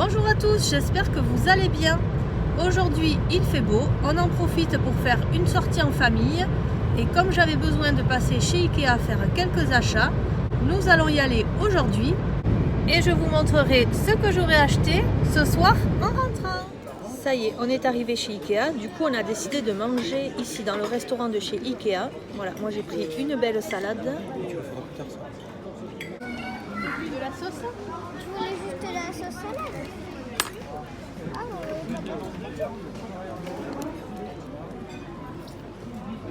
Bonjour à tous, j'espère que vous allez bien. Aujourd'hui il fait beau, on en profite pour faire une sortie en famille. Et comme j'avais besoin de passer chez Ikea faire quelques achats, nous allons y aller aujourd'hui. Et je vous montrerai ce que j'aurai acheté ce soir en rentrant. Ça y est, on est arrivé chez Ikea. Du coup, on a décidé de manger ici dans le restaurant de chez Ikea. Voilà, moi j'ai pris une belle salade. De la sauce? Je voulais juste la sauce salade. Ah oui,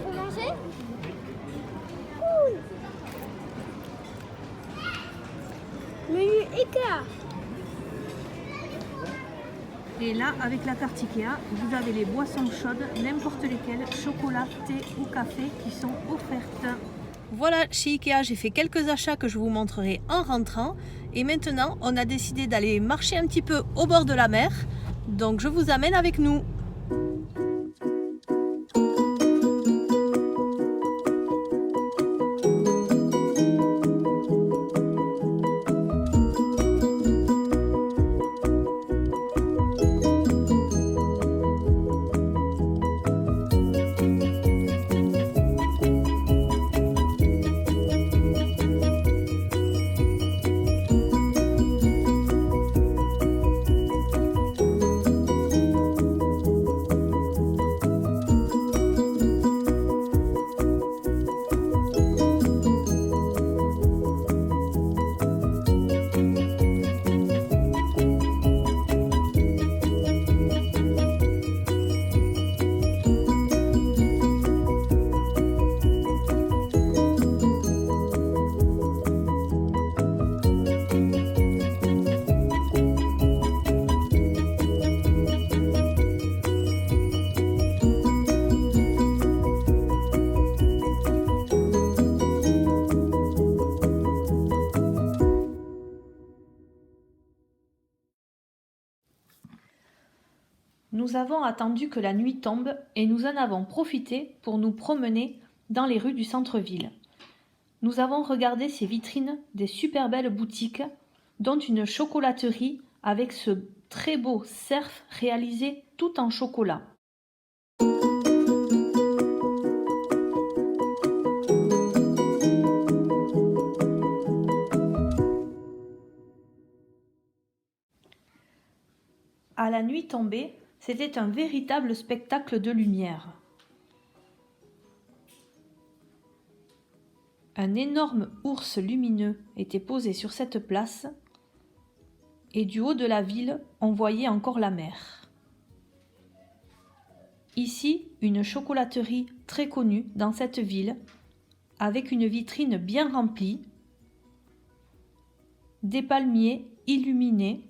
faut manger? Cool. Menu Ikea. Et là, avec la carte Ikea, vous avez les boissons chaudes, n'importe lesquelles, chocolat, thé ou café, qui sont offertes. Voilà, chez Ikea, j'ai fait quelques achats que je vous montrerai en rentrant. Et maintenant, on a décidé d'aller marcher un petit peu au bord de la mer. Donc, je vous amène avec nous. Nous avons attendu que la nuit tombe et nous en avons profité pour nous promener dans les rues du centre-ville. Nous avons regardé ces vitrines des super belles boutiques, dont une chocolaterie avec ce très beau cerf réalisé tout en chocolat. À la nuit tombée, c'était un véritable spectacle de lumière. Un énorme ours lumineux était posé sur cette place et du haut de la ville, on voyait encore la mer. Ici, une chocolaterie très connue dans cette ville, avec une vitrine bien remplie, des palmiers illuminés,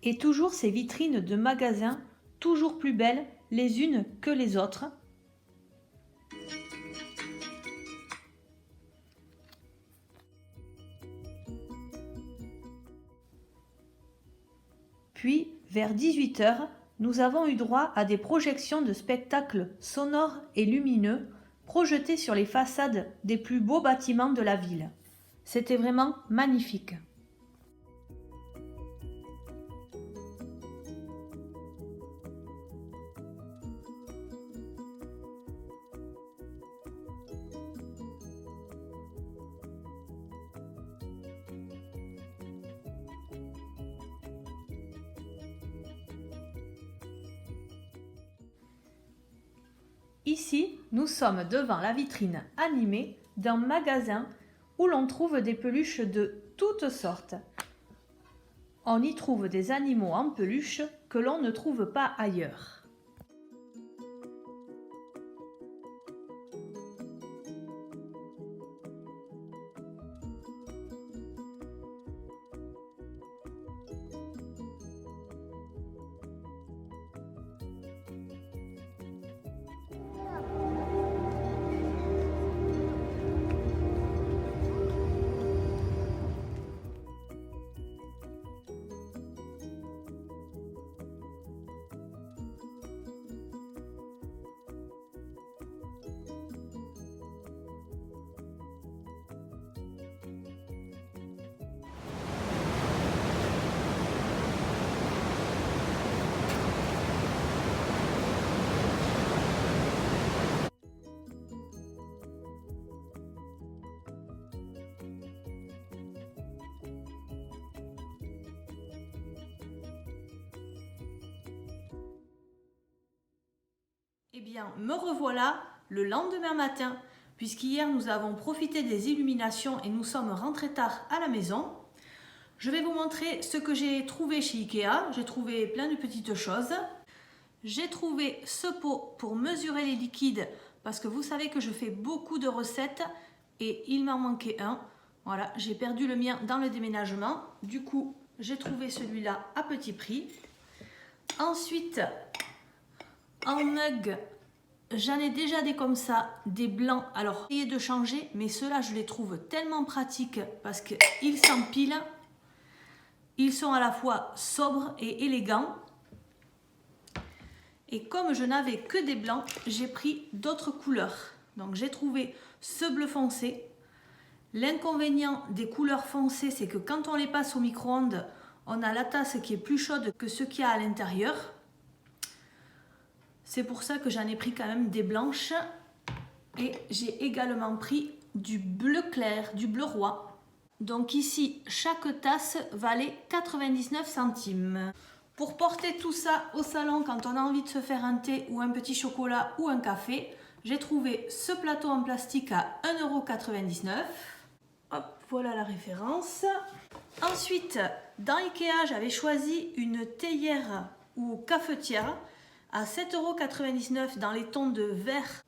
et toujours ces vitrines de magasins, toujours plus belles les unes que les autres. Puis, vers 18 h, nous avons eu droit à des projections de spectacles sonores et lumineux projetés sur les façades des plus beaux bâtiments de la ville. C'était vraiment magnifique. Ici, nous sommes devant la vitrine animée d'un magasin où l'on trouve des peluches de toutes sortes. On y trouve des animaux en peluche que l'on ne trouve pas ailleurs. Eh bien, me revoilà le lendemain matin, puisqu'hier nous avons profité des illuminations et nous sommes rentrés tard à la maison. Je vais vous montrer ce que j'ai trouvé chez Ikea. J'ai trouvé plein de petites choses. J'ai trouvé ce pot pour mesurer les liquides, parce que vous savez que je fais beaucoup de recettes et il m'en manquait un. Voilà, j'ai perdu le mien dans le déménagement. Du coup, j'ai trouvé celui-là à petit prix. Ensuite, en mug, j'en ai déjà des comme ça, des blancs. Alors, essayez de changer, mais ceux-là, je les trouve tellement pratiques parce qu'ils s'empilent. Ils sont à la fois sobres et élégants. Et comme je n'avais que des blancs, j'ai pris d'autres couleurs. Donc, j'ai trouvé ce bleu foncé. L'inconvénient des couleurs foncées, c'est que quand on les passe au micro-ondes, on a la tasse qui est plus chaude que ce qu'il y a à l'intérieur. C'est pour ça que j'en ai pris quand même des blanches. Et j'ai également pris du bleu clair, du bleu roi. Donc ici, chaque tasse valait 99 centimes. Pour porter tout ça au salon quand on a envie de se faire un thé ou un petit chocolat ou un café, j'ai trouvé ce plateau en plastique à 1,99 €. Hop, voilà la référence. Ensuite, dans Ikea, j'avais choisi une théière ou cafetière à 7,99 € dans les tons de vert.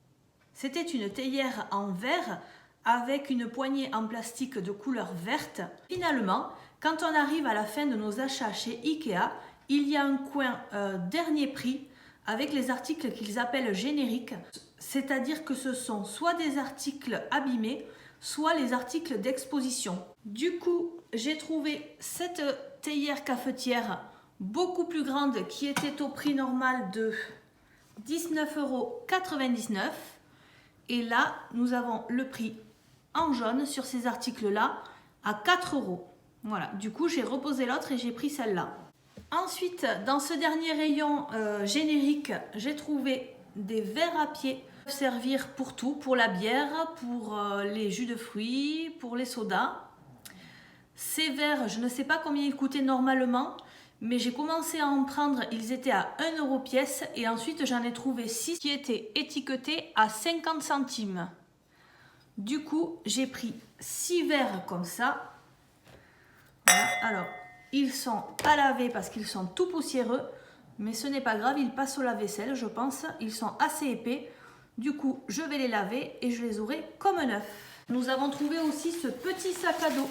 C'était une théière en verre avec une poignée en plastique de couleur verte. Finalement, quand on arrive à la fin de nos achats chez Ikea, il y a un coin dernier prix avec les articles qu'ils appellent génériques. C'est-à-dire que ce sont soit des articles abîmés, soit les articles d'exposition. Du coup, j'ai trouvé cette théière cafetière beaucoup plus grande qui était au prix normal de 19,99 €. Et là, nous avons le prix en jaune sur ces articles-là à 4 €. Voilà, du coup, j'ai reposé l'autre et j'ai pris celle-là. Ensuite, dans ce dernier rayon générique, j'ai trouvé des verres à pied. Servir pour tout, pour la bière, pour les jus de fruits, pour les sodas. Ces verres, je ne sais pas combien ils coûtaient normalement, mais j'ai commencé à en prendre, ils étaient à 1 € pièce et ensuite j'en ai trouvé 6 qui étaient étiquetés à 50 centimes. Du coup, j'ai pris 6 verres comme ça. Voilà. Alors, ils sont à laver parce qu'ils sont tout poussiéreux, mais ce n'est pas grave, ils passent au lave-vaisselle, je pense. Ils sont assez épais. Du coup, je vais les laver et je les aurai comme neufs. Nous avons trouvé aussi ce petit sac à dos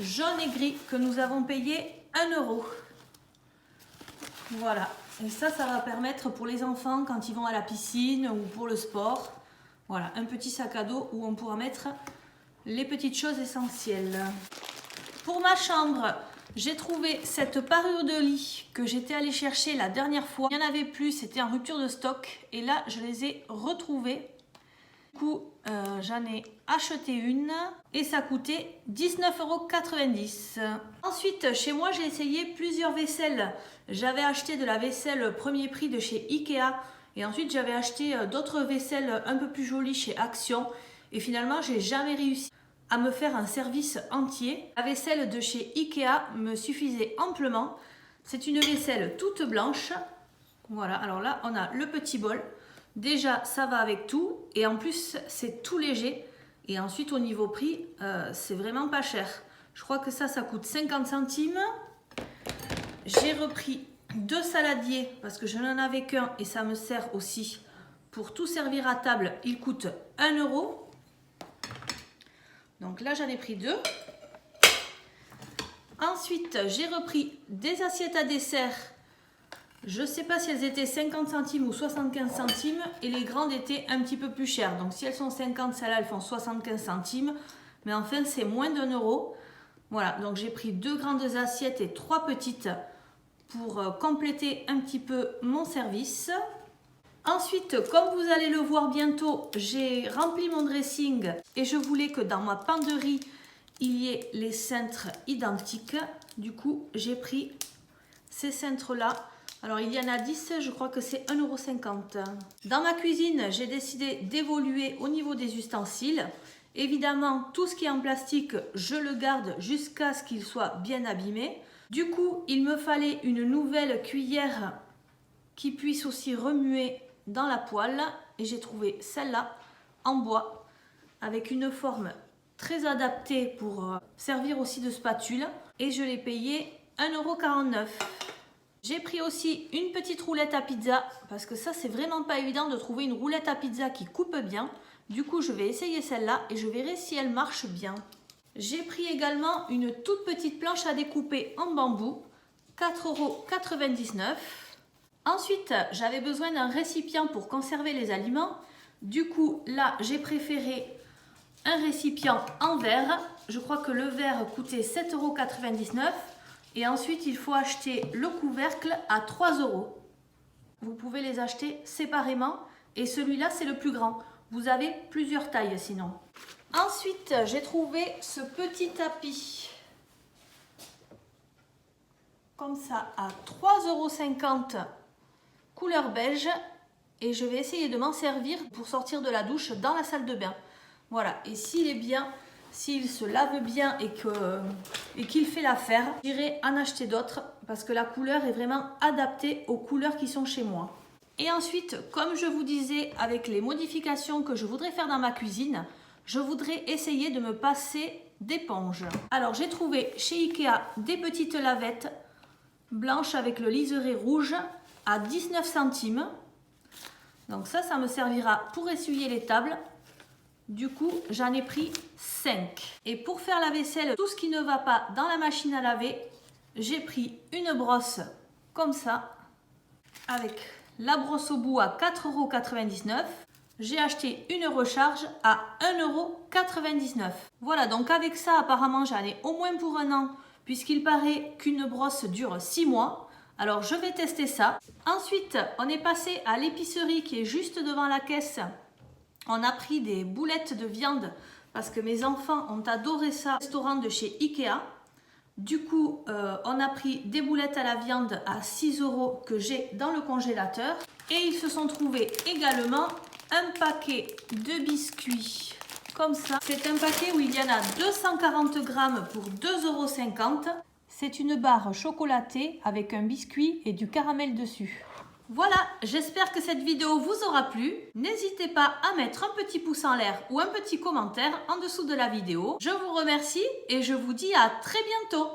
jaune et gris que nous avons payé 1 €. Voilà. Et ça va permettre pour les enfants quand ils vont à la piscine ou pour le sport. Voilà, un petit sac à dos où on pourra mettre les petites choses essentielles. Pour ma chambre, j'ai trouvé cette parure de lit que j'étais allée chercher la dernière fois. Il n'y en avait plus, c'était en rupture de stock. Et là, je les ai retrouvées. Du coup, j'en ai acheté une et ça coûtait 19,90 €. Ensuite, chez moi, j'ai essayé plusieurs vaisselles. J'avais acheté de la vaisselle premier prix de chez Ikea. Et ensuite, j'avais acheté d'autres vaisselles un peu plus jolies chez Action. Et finalement, j'ai jamais réussi à me faire un service entier. La vaisselle de chez Ikea me suffisait amplement. C'est une vaisselle toute blanche. Voilà, alors là, on a le petit bol. Déjà, ça va avec tout. Et en plus, c'est tout léger. Et ensuite, au niveau prix, c'est vraiment pas cher. Je crois que ça coûte 50 centimes. J'ai repris 2 saladiers parce que je n'en avais qu'un et ça me sert aussi pour tout servir à table. Il coûte 1 €. Donc là, j'en ai pris 2. Ensuite, j'ai repris des assiettes à dessert. Je ne sais pas si elles étaient 50 centimes ou 75 centimes. Et les grandes étaient un petit peu plus chères. Donc si elles sont 50, celles-là, elles font 75 centimes. Mais enfin, c'est moins d'1 €. Voilà, donc j'ai pris 2 grandes assiettes et 3 petites pour compléter un petit peu mon service. Ensuite, comme vous allez le voir bientôt, j'ai rempli mon dressing et je voulais que dans ma penderie, il y ait les cintres identiques. Du coup, j'ai pris ces cintres-là. Alors, il y en a 10, je crois que c'est 1,50 €. Dans ma cuisine, j'ai décidé d'évoluer au niveau des ustensiles. Évidemment, tout ce qui est en plastique, je le garde jusqu'à ce qu'il soit bien abîmé. Du coup, il me fallait une nouvelle cuillère qui puisse aussi remuer dans la poêle. Et j'ai trouvé celle-là en bois avec une forme très adaptée pour servir aussi de spatule. Et je l'ai payé 1,49 €. J'ai pris aussi une petite roulette à pizza parce que ça c'est vraiment pas évident de trouver une roulette à pizza qui coupe bien. Du coup je vais essayer celle-là et je verrai si elle marche bien. J'ai pris également une toute petite planche à découper en bambou, 4,99 €. Ensuite j'avais besoin d'un récipient pour conserver les aliments. Du coup là j'ai préféré un récipient en verre. Je crois que le verre coûtait 7,99 €. Et ensuite, il faut acheter le couvercle à 3 €. Vous pouvez les acheter séparément. Et celui-là, c'est le plus grand. Vous avez plusieurs tailles sinon. Ensuite, j'ai trouvé ce petit tapis. Comme ça, à 3,50 €, couleur beige. Et je vais essayer de m'en servir pour sortir de la douche dans la salle de bain. Voilà. Et s'il est bien... S'il se lave bien et qu'il fait l'affaire, j'irai en acheter d'autres parce que la couleur est vraiment adaptée aux couleurs qui sont chez moi. Et ensuite, comme je vous disais, avec les modifications que je voudrais faire dans ma cuisine, je voudrais essayer de me passer d'éponge. Alors j'ai trouvé chez Ikea des petites lavettes blanches avec le liseré rouge à 19 centimes. Donc ça me servira pour essuyer les tables. Du coup, j'en ai pris 5. Et pour faire la vaisselle, tout ce qui ne va pas dans la machine à laver, j'ai pris une brosse comme ça, avec la brosse au bout à 4,99 €. J'ai acheté une recharge à 1,99 €. Voilà, donc avec ça, apparemment, j'en ai au moins pour un an, puisqu'il paraît qu'une brosse dure 6 mois. Alors, je vais tester ça. Ensuite, on est passé à l'épicerie qui est juste devant la caisse. On a pris des boulettes de viande parce que mes enfants ont adoré ça au restaurant de chez Ikea. Du coup, on a pris des boulettes à la viande à 6 € que j'ai dans le congélateur. Et ils se sont trouvés également un paquet de biscuits comme ça. C'est un paquet où il y en a 240 grammes pour 2,50 €. C'est une barre chocolatée avec un biscuit et du caramel dessus. Voilà, j'espère que cette vidéo vous aura plu. N'hésitez pas à mettre un petit pouce en l'air ou un petit commentaire en dessous de la vidéo. Je vous remercie et je vous dis à très bientôt.